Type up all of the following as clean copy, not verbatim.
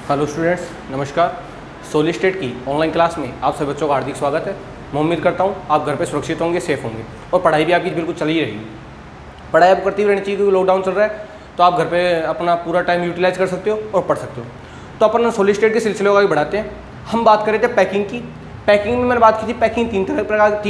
Hello students, नमस्कार। Solid state की online class में आप सभी बच्चों का हार्दिक स्वागत है। मैं उम्मीद करता हूँ आप घर पे सुरक्षित होंगे, सेफ होंगे और पढ़ाई भी आपकी बिल्कुल चल ही रहेगी। पढ़ाई आप करती हुई रहनी चाहिए क्योंकि लॉकडाउन चल रहा है, तो आप घर पे अपना पूरा टाइम यूटिलाइज कर सकते हो और पढ़ सकते हो। तो अपन सोलिड स्टेट के सिलसिले को आगे बढ़ाते हैं। हम बात कर रहे थे पैकिंग की। पैकिंग में मैंने बात की थी, पैकिंग तीन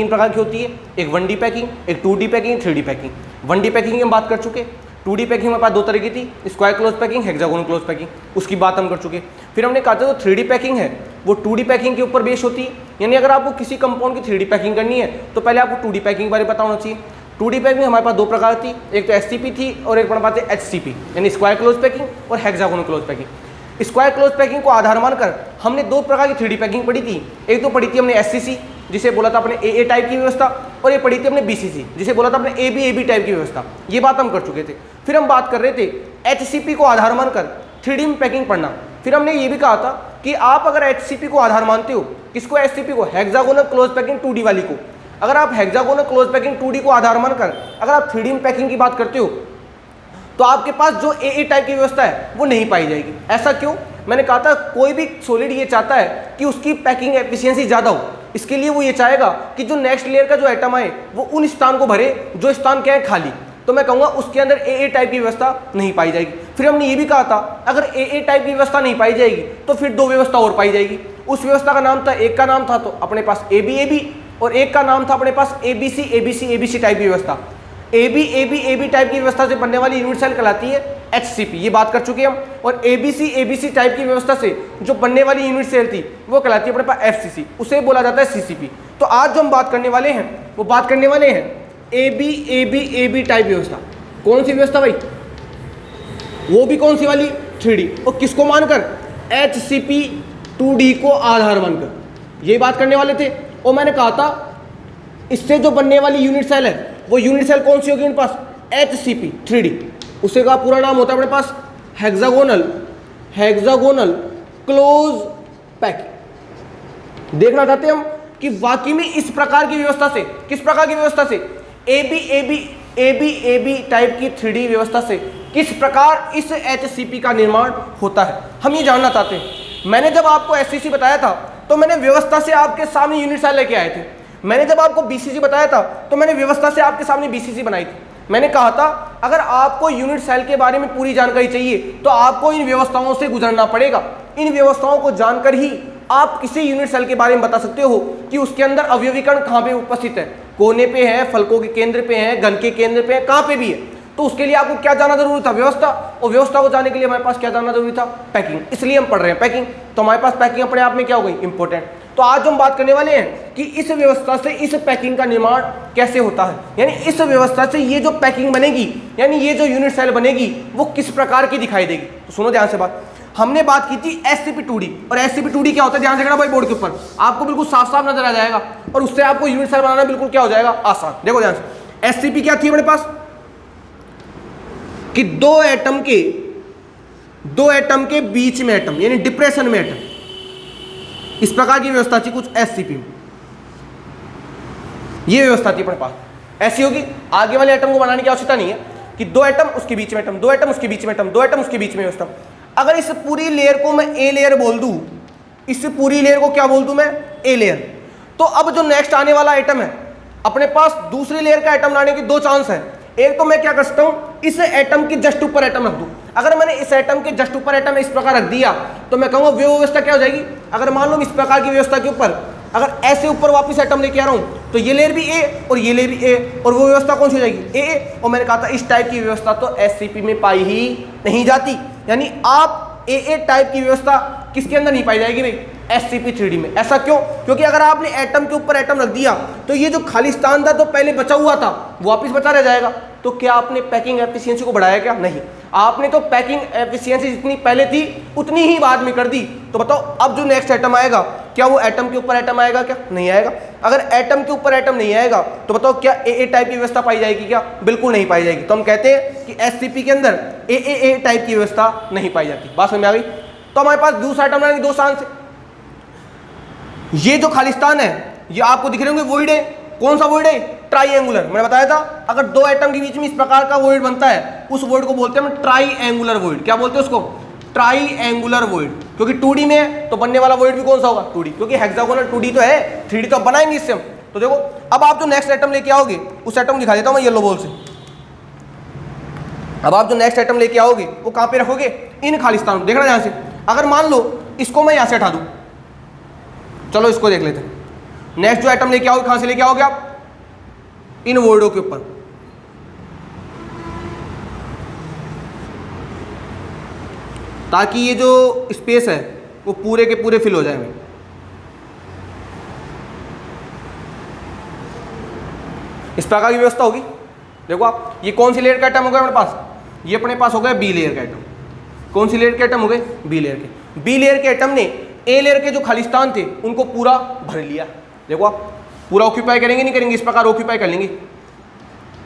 प्रकार की होती है। एक 1D पैकिंग, एक 2D packing, 3D packing. 1D packing की हम बात कर चुके। 2D पैकिंग हमारे पास दो तरह की थी, square close packing, hexagonal close packing, उसकी बात हम कर चुके। फिर हमने कहा था जो 3D पैकिंग है वो 2D पैकिंग के ऊपर बेस होती है। यानी अगर आपको किसी कंपाउंड की 3D पैकिंग करनी है तो पहले आपको 2D पैकिंग के बारे में पता होना चाहिए। 2D पैकिंग हमारे पास दो प्रकार थी, एक तो SCP थी और एक हमारे पास है HCP, यानी स्क्वायर क्लोज पैकिंग और hexagonal close packing. Square close packing को आधार मानकर हमने दो प्रकार की 3D पैकिंग पढ़ी थी। एक तो पढ़ी थी हमने SCC, जिसे बोला था अपने AA टाइप की व्यवस्था, और ये पढ़ी थी हमने BCC, जिसे बोला था अपने AB टाइप की व्यवस्था। ये बात हम कर चुके थे। फिर हम बात कर रहे थे HCP को आधार मानकर 3D में पैकिंग पढ़ना। फिर हमने ये भी कहा था कि आप अगर HCP को आधार मानते हो, किसको? HCP को, हेक्सागोनल क्लोज पैकिंग 2D वाली को। अगर आप हेक्सागोनल क्लोज पैकिंग 2D को आधार मानकर अगर आप 3D में पैकिंग की बात करते हो तो आपके पास जो AA टाइप की व्यवस्था है वो नहीं पाई जाएगी। ऐसा क्यों? मैंने कहा था कोई भी सॉलिड ये चाहता है कि उसकी पैकिंग एफिशिएंसी ज़्यादा हो। इसके लिए वो ये चाहेगा कि जो नेक्स्ट लेयर का जो एटम आए वो उन स्थान को भरे जो स्थान क्या है खाली। तो मैं कहूँगा उसके अंदर AA टाइप की व्यवस्था नहीं पाई जाएगी। फिर हमने ये भी कहा था अगर AA टाइप की व्यवस्था नहीं पाई जाएगी तो फिर दो व्यवस्था और पाई जाएगी। उस व्यवस्था का नाम था, एक का नाम था तो अपने पास AB और एक का नाम था अपने पास ABC टाइप की व्यवस्था। AB टाइप की व्यवस्था से बनने वाली यूनिट सेल कहलाती है HCP, ये बात कर चुके हम। और ABC टाइप की व्यवस्था से जो बनने वाली यूनिट सेल थी वो कहलाती है अपने पास FCC, उसे बोला जाता है CCP। तो आज जो हम बात करने वाले हैं वो बात करने वाले हैं AB टाइप व्यवस्था। कौन सी व्यवस्था भाई? वो भी कौन सी वाली? 3D। और किसको मानकर? HCP 2D को आधार मानकर ये बात करने वाले थे। और मैंने कहा था इससे जो बनने वाली यूनिट सेल है वो यूनिट सेल कौन सी होगी उनके पास? HCP 3D। उसे का पूरा नाम होता है अपने पास हेक्सागोनल क्लोज पैकिंग। देखना चाहते हैं हम कि वाकई में इस प्रकार की व्यवस्था से, किस प्रकार की व्यवस्था से? AB टाइप की 3D व्यवस्था से किस प्रकार इस HCP का निर्माण होता है, हम ये जानना चाहते हैं। मैंने जब आपको SCC बताया था तो मैंने व्यवस्था से आपके सामने यूनिट सेल लेके आए थे। मैंने जब आपको BCC बताया था तो मैंने व्यवस्था से आपके सामने BCC बनाई थी। मैंने कहा था अगर आपको यूनिट सेल के बारे में पूरी जानकारी चाहिए तो आपको इन व्यवस्थाओं से गुजरना पड़ेगा। इन व्यवस्थाओं को जानकर ही आप किसी यूनिट सेल के बारे में बता सकते हो कि उसके अंदर अवयवीकरण कहाँ पे उपस्थित है, कोने पे है, फलकों के केंद्र पे है, घन के केंद्र पे है, कहाँ पे भी है। तो उसके लिए आपको क्या जानना जरूरी था? व्यवस्था। और व्यवस्था को जानने के लिए हमारे पास क्या जानना जरूरी था? पैकिंग। इसलिए हम पढ़ रहे हैं पैकिंग। तो हमारे पास पैकिंग अपने आप में क्या हो गई? इंपॉर्टेंट। तो आज हम बात करने वाले हैं कि इस व्यवस्था से इस पैकिंग का निर्माण कैसे होता है, यानी इस व्यवस्था से ये जो पैकिंग बनेगी, यानी ये जो यूनिट सेल बनेगी वो किस प्रकार की दिखाई देगी। तो सुनो ध्यान से बात। हमने बात की थी SCP 2D, और SCP 2D क्या होता है? ध्यान से देखना भाई, बोर्ड के ऊपर आपको बिल्कुल साफ साफ नजर आ जाएगा और उससे आपको यूनिट सेल बनाना बिल्कुल क्या हो जाएगा? आसान। देखो ध्यान से, SCP क्या थी अपने पास कि दो एटम के बीच में एटम, यानी डिप्रेशन में एटम, इस प्रकार की व्यवस्था थी कुछ SCP में। ये व्यवस्था थी अपने पास। ऐसी होगी, आगे वाले एटम को बनाने की आवश्यकता नहीं है कि दो एटम उसके बीच में एटम, दो एटम उसके बीच में एटम, दो एटम उसके बीच में व्यवस्था। अगर इस पूरी लेयर को मैं A लेयर बोल दूं, इस पूरी लेयर को क्या बोल दूं मैं? A layer. तो अब जो नेक्स्ट आने वाला एटम है अपने पास दूसरी लेयर का एटम लाने के दो चांस है। एक तो मैं क्या कर सकता हूं, इस एटम के जस्ट ऊपर एटम रख दूं। अगर मैंने इस एटम के जस्ट ऊपर एटम इस प्रकार रख दिया तो मैं कहूंगा व्यवस्था क्या हो जाएगी? अगर मान लो इस प्रकार की व्यवस्था के ऊपर अगर ऐसे ऊपर वापस एटम लेके आ रहा हूं तो ये लेयर भी A और ये लेयर भी A, और वो व्यवस्था कौन सी हो जाएगी? AA। और मैंने कहा था इस टाइप की व्यवस्था तो SCP में पाई ही नहीं जाती। यानी आप AA टाइप की व्यवस्था किसके अंदर नहीं पाई जाएगी भाई? SCP 3D में। ऐसा क्यों? क्योंकि अगर आपने एटम के ऊपर एटम रख दिया तो ये जो खाली स्थान था तो पहले बचा हुआ था वापस बचा रह जाएगा। तो क्या आपने पैकिंग एफिशिएंसी को बढ़ाया? क्या नहीं, आपने तो पैकिंग एफिशिएंसी जितनी पहले थी उतनी ही बाद में कर दी। तो बताओ अब जो नेक्स्ट एटम आएगा क्या वो एटम के ऊपर एटम आएगा? क्या नहीं आएगा। अगर एटम के ऊपर एटम नहीं आएगा तो बताओ क्या AA टाइप की व्यवस्था पाई जाएगी? क्या बिल्कुल नहीं पाई जाएगी। तो हम कहते हैं कि SCP के अंदर AA टाइप की व्यवस्था नहीं पाई जाती। बात समझ में आ गई? तो हमारे पास दूसरा एटम लाएंगे दो स्थान से। ये जो खालिस्तान है ये आपको दिख रहे होंगे वॉइड है। कौन सा वॉइड है? ट्राईएंगुलर। मैंने बताया था अगर दो एटम के बीच में इस प्रकार का वॉइड बनता है उस वॉइड को बोलते हैं हम ट्राईएंगुलर वॉइड। क्या बोलते हैं उसको? Triangular void. क्योंकि 2D में है तो बनने वाला वॉइड भी कौन सा होगा 2D, क्योंकि हेक्सागोनल 2D तो है, 3D तो बनाएंगे इससे हम। तो देखो अब आप जो नेक्स्ट एटम लेके आओगे उस एटम दिखा देता हूं मैं येलो बॉल से। अब आप जो नेक्स्ट एटम लेके आओगे वो कहां पे रखोगे, इन खालिस्तान। देखना यहां से, अगर मान लो इसको मैं यहां से हटा दूं, चलो इसको देख लेते हैं। नेक्स्ट जो एटम लेके आओगे कहां से लेके आओगे आप, इन वॉइडों के ऊपर। ताकि ये जो स्पेस है वो पूरे के पूरे फिल हो जाए। इस प्रकार की व्यवस्था होगी। देखो आप, ये कौन सी लेयर का एटम हो गया अपने पास, ये अपने पास हो गया बी लेयर का एटम। कौन सी लेयर के एटम हो गए, बी लेयर के। बी लेयर के एटम ने ए लेयर के जो खालिस्तान थे उनको पूरा भर लिया। देखो आप, पूरा ऑक्यूपाई करेंगे नहीं करेंगे, इस प्रकार ऑक्यूपाई कर लेंगे,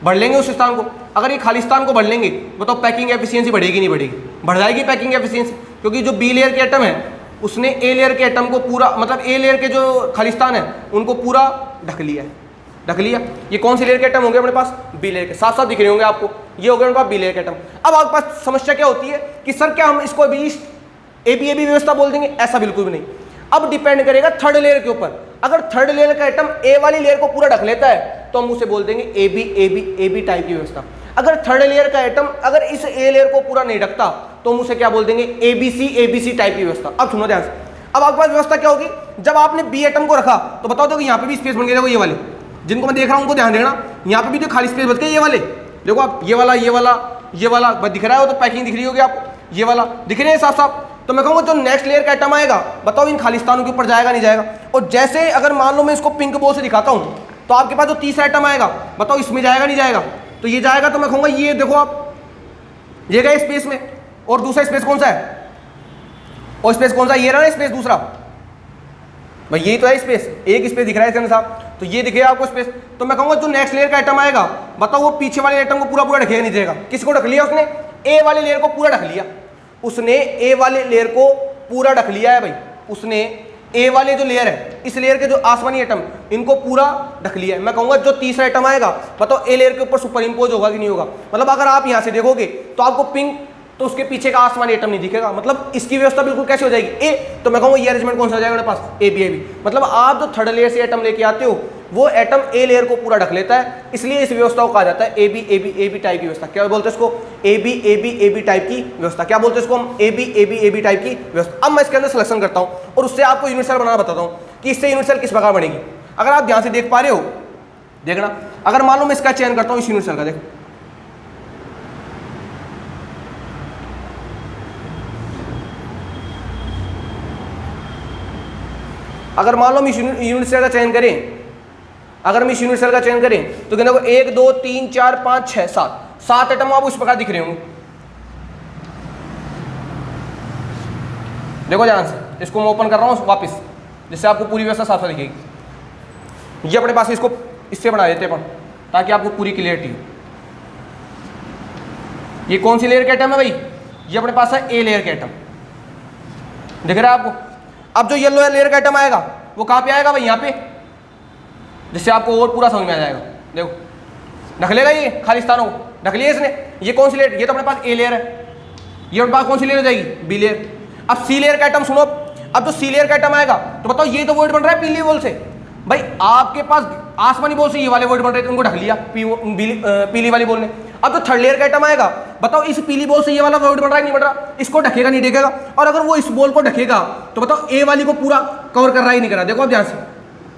भर लेंगे उस स्थान को। अगर ये खालिस्तान को भर लेंगे बताओ पैकिंग एफिशिएंसी बढ़ेगी नहीं बढ़ेगी, बढ़ जाएगी पैकिंग एफिशिएंसी, क्योंकि जो बी लेयर के एटम है उसने ए लेयर के एटम को पूरा, मतलब ए लेयर के जो खालिस्तान है उनको पूरा ढक लिया है, ढक लिया। ये कौन सी लेयर के एटम होंगे अपने पास, बी लेयर के, साथ साथ दिख रहे होंगे आपको, ये हो गए अपने पास बी लेयर के एटम। अब आपके पास समस्या क्या होती है कि सर क्या हम इसको अभी ए बी व्यवस्था बोल देंगे, ऐसा बिल्कुल भी नहीं। अब डिपेंड करेगा थर्ड लेयर के ऊपर। अगर थर्ड लेयर का एटम ए वाली लेयर को पूरा ढक लेता है तो हम उसे बोल देंगे ए बी टाइप की व्यवस्था। अगर थर्ड लेयर का एटम अगर इस ए लेयर को पूरा नहीं ढकता तो हम उसे क्या बोल देंगे, ए बी सी टाइप की व्यवस्था। अब सुनो ध्यान से, अब आपके पास व्यवस्था क्या होगी, जब आपने बी एटम को रखा तो बताओ देखो यहाँ पे भी स्पेस बन गया। देखो ये वाले जिनको मैं देख रहा हूं उनको ध्यान देना, यहाँ पे भी तो खाली स्पेस बच गए, ये वाले देखो आप, ये वाला ये वाला ये वाला बस दिख रहा है, वो तो पैकिंग दिख रही होगी आपको, ये वाला दिख रहे हैं साफ साफ। तो मैं कहूँगा जो नेक्स्ट लेयर का एटम आएगा बताओ इन खालिस्तानों के ऊपर जाएगा नहीं जाएगा। और जैसे अगर मान लो मैं इसको पिंक बॉल से दिखाता हूँ तो आपके पास जो तीसरा एटम आएगा बताओ इसमें जाएगा नहीं जाएगा, तो ये जाएगा। तो मैं कहूँगा ये देखो आप, ये गए स्पेस में, और दूसरा स्पेस कौन सा है, और स्पेस कौन सा, ये रहा ना स्पेस दूसरा, भाई यही तो है स्पेस, एक स्पेस दिख रहा है साहब, तो ये दिखेगा आपको स्पेस। तो मैं कहूँगा जो नेक्स्ट लेयर का एटम आएगा बताओ वो पीछे वाले एटम को पूरा पूरा ढकेगा नहीं देगा। किसको ढक लिया उसने, ए वाले लेयर को पूरा ढक लिया, उसने ए वाले लेयर को पूरा ढक लिया है भाई, उसने ए वाले जो लेयर है इस लेयर के जो आसमानी एटम इनको पूरा ढक लिया है। मैं कहूँगा जो तीसरा एटम आएगा बताओ ए लेयर के ऊपर सुपर इम्पोज होगा कि नहीं होगा। मतलब अगर आप यहाँ से देखोगे तो आपको पिंक तो उसके पीछे का आसमानी एटम नहीं दिखेगा, मतलब इसकी व्यवस्था बिल्कुल कैसे हो जाएगी ए। तो मैं कहूँगा ये अरेंजमेंट कौन सा हो जाएगा मेरे पास, ए बी। मतलब आप जो थर्ड लेयर से एटम लेके आते हो वो एटम ए लेयर को पूरा ढक लेता है, इसलिए इस व्यवस्था को कहा जाता है ए बी टाइप की व्यवस्था। क्या बोलते हैं इसको, ए बी टाइप की व्यवस्था। क्या बोलते हैं इसको हम, ए बी टाइप की व्यवस्था। अब मैं इसके अंदर सिलेक्शन करता हूँ और उससे आपको यूनिट सेल बनाना बताता हूँ कि इससे यूनिट सेल किस प्रकार बनेगी। अगर आप ध्यान से देख पा रहे हो, देखना, अगर मान लो मैं इसका चयन करता हूँ इस यूनिट सेल का, देखो अगर मान लो हम इस यूनिट सेल का चयन करें, अगर हम इस यूनिट सेल का चयन करें तो देखो 1 2 3 4 5 6 7 एटम आपको इस प्रकार दिख रहे होंगे। देखो ध्यान से, इसको मैं ओपन कर रहा हूँ वापस, जिससे आपको पूरी व्यवस्था साफ साफ दिखेगी। ये अपने पास इसको इससे बना देते हैं ताकि आपको पूरी क्लियरिटी हो। ये कौन सी लेयर का एटम है भाई, ये अपने पास है ए लेयर का एटम, दिख रहा है आपको। अब जो येलो लेयर का एटम आएगा वो कहाँ पे आएगा भाई, यहाँ पे, जिससे आपको और पूरा समझ में आ जाएगा। देखो ढक लेगा ये खालिस्तानों को, ढक लिया इसने। ये कौन सी लेयर, ये तो अपने पास ए लेयर है, ये अपने पास कौन सी लेयर हो जाएगी, बी लेयर। अब सी लेयर का एटम सुनो, अब जो सी लेयर का एटम आएगा तो बताओ ये तो वॉइड बन रहा है पीली बॉल से, भाई आपके पास आसमानी बॉल से ये वाले वॉइड बन रहे थे, उनको ढक लिया पीली वाली बॉल ने। अब जो थर्ड लेयर का एटम आएगा बताओ इस पीली बॉल से ये वाला वॉइड बन रहा है नहीं बन रहा, इसको ढकेगा नहीं ढकेगा। और अगर वो इस बॉल को ढकेगा तो बताओ ए वाली को पूरा कवर कर रहा है नहीं कर रहा, देखो आप ध्यान से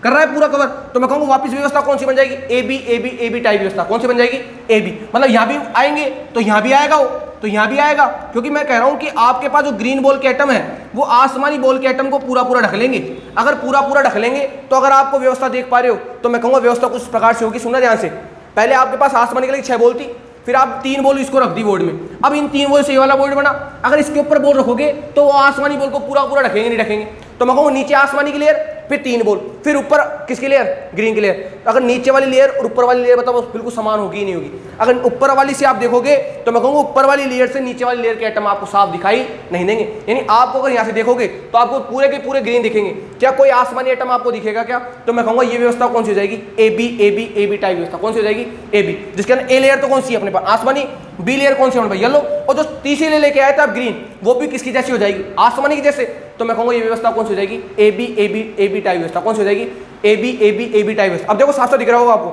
कर रहा है पूरा कवर। तो मैं कहूँगा वापस व्यवस्था कौन सी बन जाएगी, ए बी टाइप व्यवस्था। कौन सी बन जाएगी, ए बी। मतलब यहाँ भी आएंगे तो यहाँ भी आएगा वो, तो यहाँ भी आएगा, क्योंकि मैं कह रहा हूँ कि आपके पास जो ग्रीन बॉल के एटम है वो आसमानी बॉल के एटम को पूरा पूरा ढक लेंगे। अगर पूरा पूरा ढक लेंगे तो अगर आपको व्यवस्था देख पा रहे हो तो मैं कहूँगा व्यवस्था कुछ प्रकार से होगी। सुनना ध्यान से, पहले आपके पास आसमानी के लिए 6 बॉल थी, फिर आप 3 बॉल इसको रख दी बोर्ड में। अब इन 3 बॉल से ये वाला बोर्ड बना, अगर इसके ऊपर बॉल रखोगे तो वो आसमानी बॉल को पूरा पूरा ढकेंगे नहीं ढकेंगे। तो मैं कहूँ नीचे आसमानी की लेयर, फिर 3 बॉल, फिर ऊपर किसकी लेयर, ग्रीन की लेयर। अगर नीचे वाली लेयर और ऊपर वाली लेयर बताओ बिल्कुल समान होगी ही नहीं होगी। अगर ऊपर वाली से आप देखोगे तो मैं कहूँगा ऊपर वाली लेयर से नीचे वाली लेयर के एटम आपको साफ दिखाई नहीं देंगे। यानी आपको अगर यहाँ से देखोगे तो आपको पूरे के पूरे ग्रीन दिखेंगे। क्या कोई आसमानी एटम आपको दिखेगा क्या? तो मैं कहूँगा ये व्यवस्था कौन सी हो जाएगी? ए बी टाइप व्यवस्था कौन सी हो जाएगी? ए बी, जिसके अंदर ए लेयर तो कौन सी है अपने पास? आसमानी। बी लेयर कौन सी है? येलो। और जो तीसरी लेयर लेके आए थे आप ग्रीन, वो भी किसकी जैसी हो जाएगी? आसमानी की जैसे। तो मैं कहूँगा ये व्यवस्था कौन सी हो जाएगी? ए बी टाइप व्यवस्था कौन सी हो जाएगी? ए बी टाइप व्यवस्था। अब देखो साफ साफ दिख रहा होगा आपको,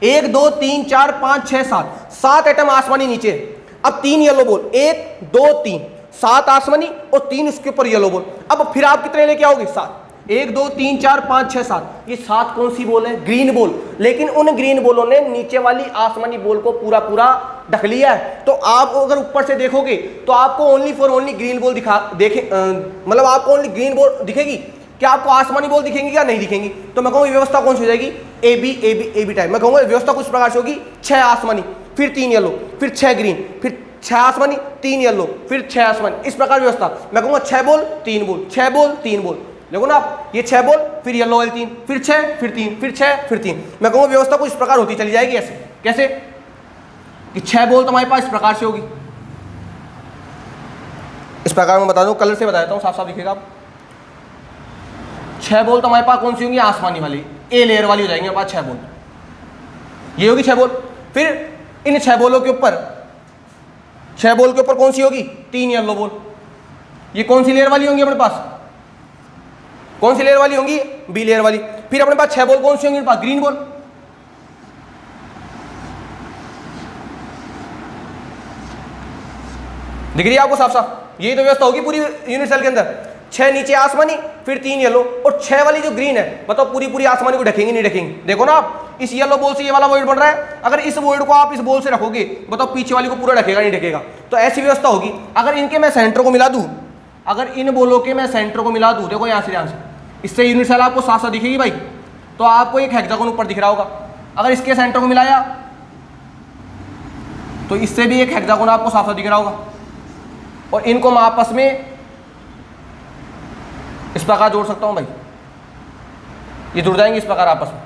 1 2 3 4 5 6 7 एटम आसमानी नीचे। अब 3 येलो बॉल, 1 2 3, 7 आसमानी और 3 उसके ऊपर येलो बॉल। अब फिर आप कितने लेके आओगे? 7। 1 2 3 4 5 6 7, ये 7 कौन सी बॉल है? Green ball. लेकिन उन ग्रीन बॉलों ने नीचे वाली आसमानी बॉल को पूरा पूरा ढक लिया है। तो आप अगर ऊपर से देखोगे तो आपको ओनली ग्रीन बॉल मतलब आपको ओनली ग्रीन बॉल दिखेगी। क्या आपको आसमानी बॉल दिखेंगी या नहीं दिखेंगी? तो मैं कहूँगा व्यवस्था कौन सी हो जाएगी? A B type. मैं कहूँगा व्यवस्था कुछ प्रकार से होगी, 6 आसमानी, फिर 3 येलो, फिर 6 ग्रीन, फिर 6 आसमानी, 3 येलो, फिर 6 आसमानी, इस प्रकार व्यवस्था। मैं कहूँगा 6 बॉल 3 बॉल, 6 बॉल 3 बॉल। देखो ना आप, ये 6 बॉल, फिर येलो वाली 3, फिर 6, फिर 3, फिर 6, फिर 3। मैं कहूँगा व्यवस्था कुछ इस प्रकार होती चली जाएगी। ऐसे कैसे कि 6 बॉल तो हमारे पास इस प्रकार से होगी, इस प्रकार मैं बता दूँ, कलर से बता देता हूँ, साफ साफ दिखेगा आप। 6 बॉल तो हमारे पास कौन सी होंगी? आसमानी वाली, ए लेयर वाली हो जाएंगे हमारे पास 6 बॉल। ये होगी 6 बॉल। फिर इन 6 बॉलों के ऊपर, 6 बॉल के ऊपर कौन सी होगी? 3 येलो बॉल। ये कौन सी लेयर वाली होंगी अपने पास? कौन सी लेयर वाली होंगी? बी लेयर वाली। फिर अपने पास 6 बॉल कौन सी होंगी अपने पास? Green ball. दिख रही है आपको साफ साफ? यही तो व्यवस्था होगी पूरी यूनिट सेल के अंदर। 6 नीचे आसमानी, फिर 3 येलो, और 6 वाली जो ग्रीन है बताओ पूरी पूरी आसमानी को ढकेंगे नहीं ढकेंगे? देखो ना आप, इस येलो बॉल से ये वाला वॉइड बन रहा है। अगर इस वॉइड को आप इस बॉल से रखोगे बताओ पीछे वाली को पूरा ढकेगा नहीं ढकेगा? तो ऐसी व्यवस्था होगी। अगर इनके मैं सेंटर को मिला दूं, अगर इन बॉलों के मैं सेंटर को मिला दूं, देखो यहाँ से, इससे यूनिट सेल आपको साफ साफ दिखेगी भाई। तो आपको एक हेक्सागोन ऊपर दिख रहा होगा। अगर इसके सेंटर को मिलाया तो इससे भी एक हेक्सागोन आपको साफ साफ दिख रहा होगा। और इनको मैं आपस में इस प्रकार जोड़ सकता हूं भाई, ये जुड़ जाएंगे इस प्रकार आपस में।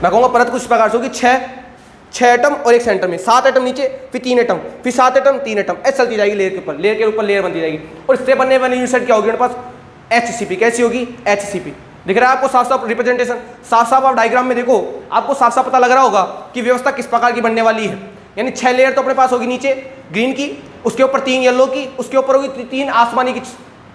मैं कहूंगा परत कुछ प्रकार से होगी, 6 एटम और एक सेंटर में, 7 एटम नीचे, फिर 3 एटम, फिर 7 एटम 3 एटम, ऐसे चलती जाएगी लेयर के ऊपर, लेयर के ऊपर लेयर बनती जाएगी। और इससे बनने वाली यूनिट सेल क्या होगी हमारे पास? HCP। कैसी होगी? HCP। दिख रहा है आपको साफ साफ रिप्रेजेंटेशन? साफ साफ आप डायग्राम में देखो, आपको साफ साफ पता लग रहा होगा कि व्यवस्था किस प्रकार की बनने वाली है। यानी 6 लेयर तो अपने पास होगी नीचे ग्रीन की, उसके ऊपर 3 येलो की, उसके ऊपर होगी 3 आसमानी की,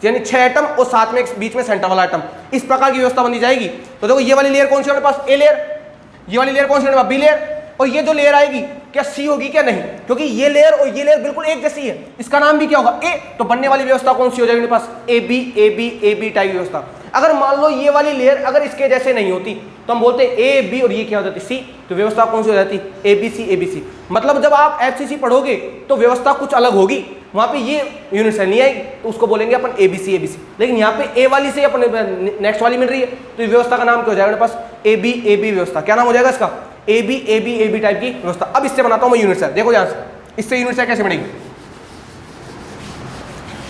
यानी 6 एटम और साथ में बीच में सेंटर वाला एटम। इस प्रकार की व्यवस्था बनी जाएगी। तो देखो ये वाली लेयर कौन सी है अपने पास? A layer. ये वाली लेयर कौन सी है? B layer. और ये जो लेयर आएगी क्या सी होगी क्या? नहीं, क्योंकि ये लेयर और ये लेयर बिल्कुल एक जैसी है, इसका नाम भी क्या होगा? ए। तो बनने वाली व्यवस्था कौन सी हो जाएगी मेरे पास? ए बी टाइप व्यवस्था। अगर मान लो ये वाली लेयर अगर इसके जैसे नहीं होती तो हम बोलते ए बी और ये क्या हो जाती? सी। तो व्यवस्था कौन सी हो जाती? A B C. मतलब जब आप FCC पढ़ोगे तो व्यवस्था कुछ अलग होगी, वहां पे ये यूनिट सेल नहीं आएगी, तो उसको बोलेंगे अपन ए बी सी। लेकिन यहाँ पे ए वाली से अपन नेक्स्ट वाली मिल रही है, तो इस व्यवस्था का नाम क्या हो जाएगा मेरे पास? ए बी व्यवस्था। क्या नाम हो जाएगा इसका? ए बी टाइप की व्यवस्था। अब इससे बनाता हूं मैं यूनिट सेल। देखो यहां से, इससे यूनिट सेल कैसे बनेगी?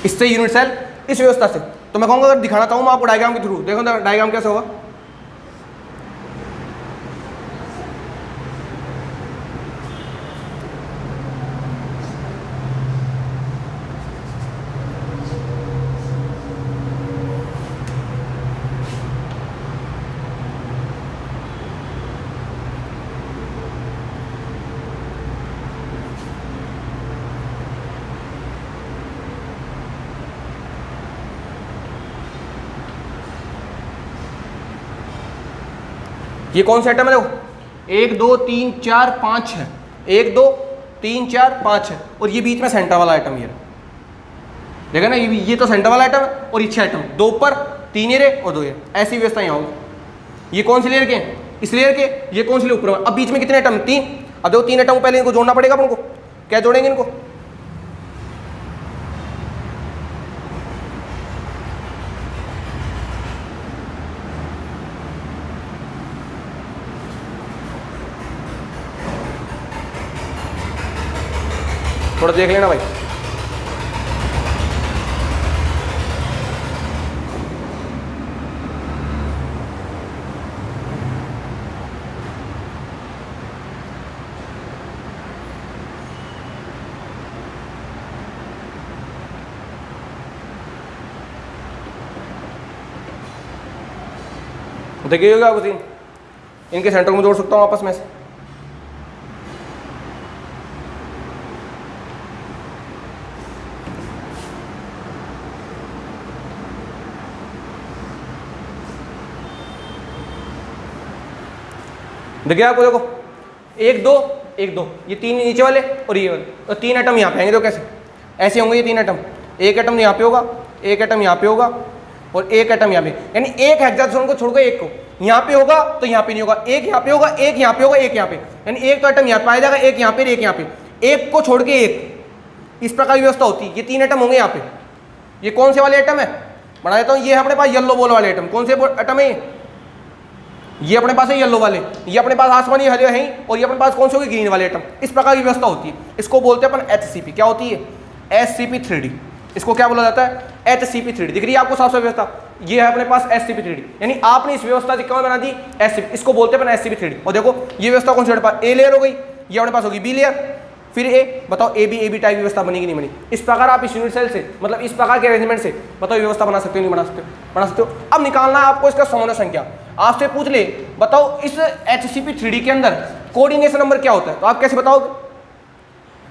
इससे यूनिट सेल इस व्यवस्था से। तो मैं कहूंगा अगर दिखाना चाहूं मैं आपको डायग्राम के थ्रू, देखो डायग्राम कैसे होगा। ये कौन सा आइटम है? देखो 1 2 3 4 5 है, 1 2 3 4 5 है, और ये बीच में सेंटर वाला आइटम ये देखा ना, ये तो सेंटर वाला आइटम है और ये 6 आइटम, 2 ऊपर 3 ये और 2 ये, ऐसी व्यवस्था यहाँ होगी। ये कौन सी लेयर के? इस लेयर के। ये कौन सी लेयर? ऊपर। अब बीच में कितने आइटम? 3। अब देखो 3 आइटम पहले इनको जोड़ना पड़ेगा अपन को। क्या जोड़ेंगे इनको? थोड़ा देख लेना भाई। देखिएगा आपको तीन, इनके सेंटर को मैं जोड़ सकता हूँ आपस में से। देखिए आपको, देखो 1 2 1 2, ये तीन नीचे वाले और ये वाले, तो तीन एटम यहाँ पे आएंगे। तो कैसे ऐसे होंगे ये तीन एटम, एक एटम यहाँ पे होगा, एक एटम यहाँ पे होगा और एक एटम यहाँ पे, यानी एक हेक्सागोन को छोड़कर एक को यहाँ पे होगा तो यहाँ पे नहीं होगा, एक यहाँ पे होगा, एक यहाँ पे होगा, एक यहाँ पे, यानी एक तो एटम यहाँ पे आ जाएगा, एक यहाँ पे, एक यहाँ पे, एक को छोड़ के एक, इस प्रकार की व्यवस्था होती है। ये तीन एटम होंगे यहाँ पे। ये कौन से वाले एटम है, बना देता हूँ। ये अपने पास येलो बॉल वाले एटम, कौन से एटम है ये अपने पास है येलो वाले, ये अपने पास आसमानी हरे हैं, और ये अपने पास कौन से होगी ग्रीन वाले एटम। इस प्रकार की व्यवस्था होती है। इसको बोलते हैं अपन HCP। क्या होती है, SCP3D। इसको क्या बोला जाता है, HCP3D। दिख रही है आपको साफ साफ व्यवस्था, ये है अपने पास SCP3D, यानी आपने इस व्यवस्था कौन बना दी, SCP। इसको बोलते हैं अपन SCP3D। और देखो ये व्यवस्था कौन सी अपने पास, ए लेयर हो गई, ये अपने पास होगी B लेयर, फिर ए, बताओ AB टाइप व्यवस्था बनेगी नहीं बनी। इस प्रकार आप इस यूनिट सेल से, मतलब इस प्रकार के अरेंजमेंट से बताओ व्यवस्था बना सकते हो नहीं बना सकते, बना सकते हो। अब निकालना है आपको इसका समन्वय संख्या। आपसे पूछ ले बताओ इस HCP3D के अंदर कोऑर्डिनेशन नंबर क्या होता है, तो आप कैसे बताओगे।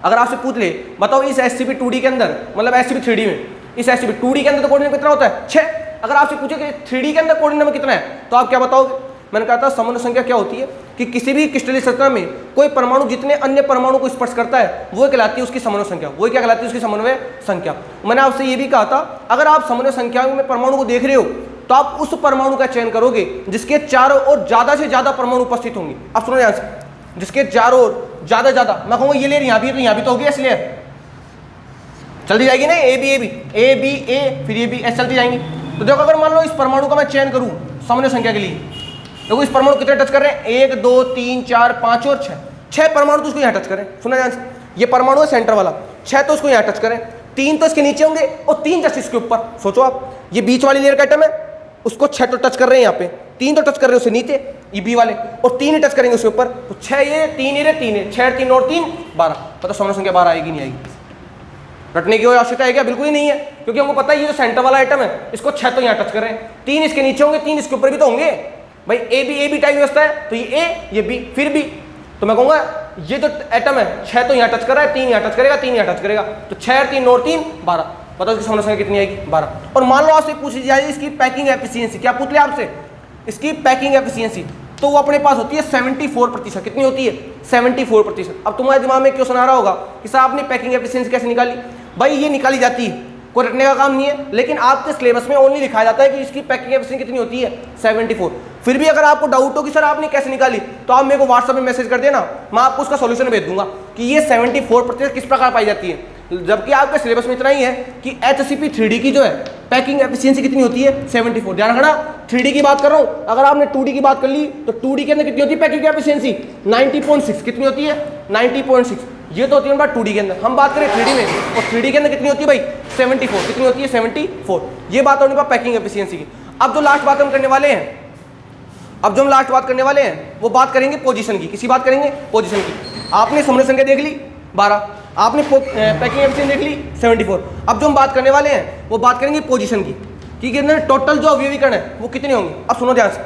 अगर आपसे पूछ ले बताओ इस SCP2D के अंदर, मतलब SCP3D में, इस SCP2D के अंदर तो कोऑर्डिनेट कितना होता है, 6। अगर आपसे पूछे कि 3D के अंदर कोऑर्डिनेट नंबर कितना है, तो आप क्या बताओगे। मैंने कहा था समन्वय संख्या क्या होती है कि किसी भी क्रिस्टलीय संरचना में कोई परमाणु जितने अन्य परमाणु को स्पर्श करता है वो कहलाती है उसकी समन्वय संख्या। वो क्या कहलाती है, उसकी समन्वय संख्या। मैंने आपसे ये भी कहा था अगर आप समन्वय संख्या में परमाणु को देख रहे हो तो आप उस परमाणु का चयन करोगे जिसके चारों ओर ज्यादा से ज्यादा परमाणु उपस्थित होंगे। आप सुनो ध्यान से, जिसके चारों ओर ज्यादा मैं कहूंगा ये लेयर यहाँ भी है तो यहाँ भी तो होगी, इसलिए चलती जाएगी ना, A फिर ये भी ऐसे चलती जाएंगी। तो देखो अगर मान लो इस परमाणु का मैं चयन करूं समन्वय संख्या के लिए, देखो इस परमाणु कितने टच कर रहे हैं, 1 2 3 4 5 और 6 परमाणु तो उसको यहाँ टच करें। सुना ध्यान से, ये परमाणु है सेंटर वाला, 6 तो उसको यहाँ टच करें, 3 तो इसके नीचे होंगे और 3 जस्ट इसके ऊपर। सोचो आप, ये बीच वाली लेयर का आइटम है, उसको 6 तो टच कर रहे हैं यहाँ पे, 3 तो टच कर रहे हैं उससे नीचे ये बी वाले, और 3 ही टच करेंगे उसके ऊपर। तो 6 ये 3 ये 3 है, 6 3 और 3 12। पता समन्वय संख्या 12 आएगी नहीं आएगी, रटने की आवश्यकता है क्या, बिल्कुल ही नहीं है, क्योंकि हमको पता है ये जो सेंटर वाला आइटम है इसको 6 तो यहाँ टच कर रहे हैं, 3 इसके नीचे होंगे, 3 इसके ऊपर भी तो होंगे भाई। ए बी टाइप व्यवस्था है, तो ये ए ये बी फिर बी, तो मैं कहूंगा ये जो एटम है 6 तो यहाँ टच कर रहा है, 3 यहाँ टच करेगा, 3 यहाँ टच करेगा, तो 6 3 और 3 12। बताओ इसकी समन्वय संख्या कितनी आएगी, 12। और मान लो आपसे पूछी जाए इसकी पैकिंग एफिशिएंसी, क्या पूछ ले आपसे, इसकी पैकिंग एफिशिएंसी, तो वो अपने पास होती है 74%। कितनी होती है, 74%। अब तुम्हारे दिमाग में क्वेश्चन आ रहा होगा कि साहब आपने पैकिंग एफिशिएंसी कैसे निकाली। भाई ये निकाली जाती है, कोई रटने का काम नहीं है, लेकिन आपके सिलेबस में ओनली लिखाया जाता है कि इसकी पैकिंग एफिशिएंसी कितनी होती है, 74। फिर भी अगर आपको डाउट हो कि सर आपने कैसे निकाली, तो आप मेरे को व्हाट्सएप में मैसेज कर देना, मैं आपको उसका सॉल्यूशन भेज दूंगा कि ये 74% किस प्रकार पाई जाती है। जबकि आपके सिलेबस में इतना ही है कि HCP3D की जो है पैकिंग एफिशिएंसी कितनी होती है, 74। ध्यान रखना, 3D की बात कर रहा हूँ, अगर आपने 2D की बात कर ली तो 2D के अंदर कितनी होती है पैकिंग एफिशिएंसी, 90.6। कितनी होती है, 90.6। ये तो होती है बात 2D के अंदर। हम बात करें 3D में, और 3D के अंदर कितनी होती है भाई, 74। कितनी होती है, 74। ये बात होने पर पैकिंग एफिशिएंसी की। अब जो लास्ट बात हम करने वाले हैं, वो बात करेंगे पोजीशन की। किसी बात करेंगे, पोजीशन की। आपने समन्वय संख्या देख ली 12, आपने पैकिंग एफिशिएंसी देख ली 74। अब जो हम बात करने वाले हैं वो बात करेंगे पोजीशन की, कि कितने टोटल जो अवयवीकरण है वो कितने होंगे। अब सुनो ध्यान से,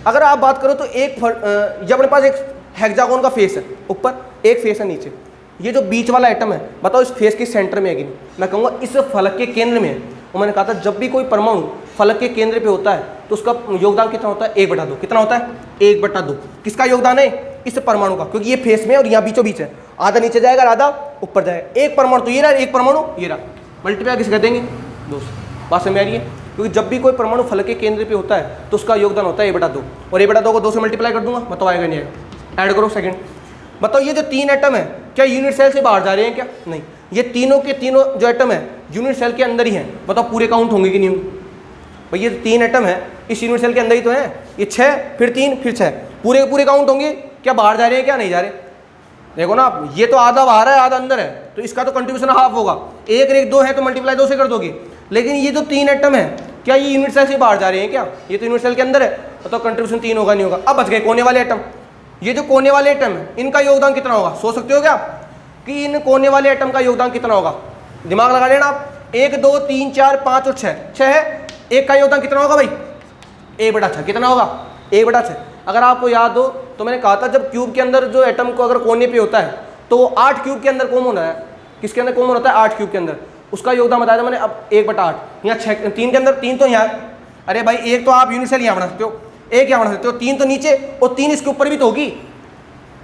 अगर आप बात करो तो एक ये अपने पास एक हेक्सागोन का फेस है ऊपर, एक फेस है नीचे। ये जो बीच वाला आइटम है, बताओ इस फेस के सेंटर में है कि नहीं। मैं कहूँगा इस फलक के केंद्र में है। और मैंने कहा था जब भी कोई परमाणु फलक के केंद्र पे होता है तो उसका योगदान कितना होता है, 1/2। कितना होता है, 1/2। किसका योगदान है, इस परमाणु का, क्योंकि ये फेस में और यहाँ बीचों बीच है। आधा नीचे जाएगा, आधा ऊपर जाएगा। एक परमाणु तो ये रहा, एक परमाणु ये रहा, मल्टीप्लाई किसे कर देंगे, 2 से। बात समझ आ रही है, क्योंकि जब भी कोई परमाणु फलक के केंद्र पे होता है तो उसका योगदान होता है 1/2। और 1/2 को 2 से मल्टीप्लाई कर दूंगा, बताओ आएगा नहीं आएगा। ऐड करो सेकंड। बताओ ये जो 3 एटम है क्या यूनिट सेल से बाहर जा रहे हैं क्या, नहीं। ये तीनों के तीनों जो एटम है यूनिट सेल के अंदर ही हैं। बताओ पूरे काउंट होंगे कि नहीं होंगे। भाई ये 3 एटम है इस यूनिट सेल के अंदर ही तो है। ये 6 फिर 3 फिर 6, पूरे काउंट होंगे क्या, बाहर जा रहे हैं क्या नहीं जा रहे। देखो ना आप, ये तो आधा बाहर है आधा अंदर है, तो इसका तो कंट्रीब्यूशन हाफ होगा। 1 और 1 2 है तो मल्टीप्लाई 2 से कर दोगे। लेकिन ये जो 3 एटम है क्या ये यूनिट सेल से बाहर जा रहे हैं क्या, ये तो यूनिट सेल के अंदर है, तो कंट्रीब्यूशन 3 होगा नहीं होगा। अब बच गए कोने वाले एटम। ये जो कोने वाले एटम है इनका योगदान कितना होगा, सोच सकते हो क्या कि इन कोने वाले एटम का योगदान कितना होगा। दिमाग लगा लेना आप। 1 2 3 4 5 और 6 है, एक का योगदान कितना होगा भाई, 1/6। कितना होगा, 1 बटा 6। अगर आपको याद हो तो मैंने कहा था जब क्यूब के अंदर जो एटम को अगर कोने पे होता है तो वो 8 क्यूब के अंदर कॉमन होता है। किसके अंदर कॉमन होता है? 8 क्यूब के अंदर। उसका योगदान बताया था मैंने। अब 1 बटा 8 यहाँ 6 3 के अंदर 3 तो यहाँ, अरे भाई 1 तो आप यूनिसेल यहाँ बना सकते हो, 1 यहाँ बना सकते हो, 3 तो नीचे और 3 इसके ऊपर भी तो होगी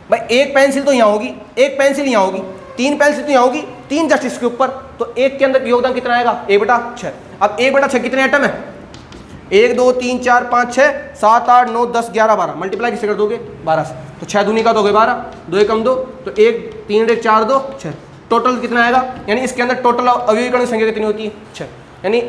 भाई। 1 पेंसिल तो यहाँ होगी, 1 पेंसिल यहाँ होगी, 3 पेंसिल तो यहाँ होगी, 3 जस्ट इसके ऊपर। तो 1 के अंदर योगदान कितना आएगा? 1 बटा 6। अब 1 बटा 6 कितने एटम है? 1 2 3 4 5 6 7 8 9 10 11 12। मल्टीप्लाई किससे कर दोगे? 12 से। तो 6 दूनी का तो हो गए 12, 2 एकम 2, तो 1 3 1 4 2 6। टोटल कितना आएगा? यानी इसके अंदर टोटल अवयवी कणों की संख्या कितनी होती है? 6। यानी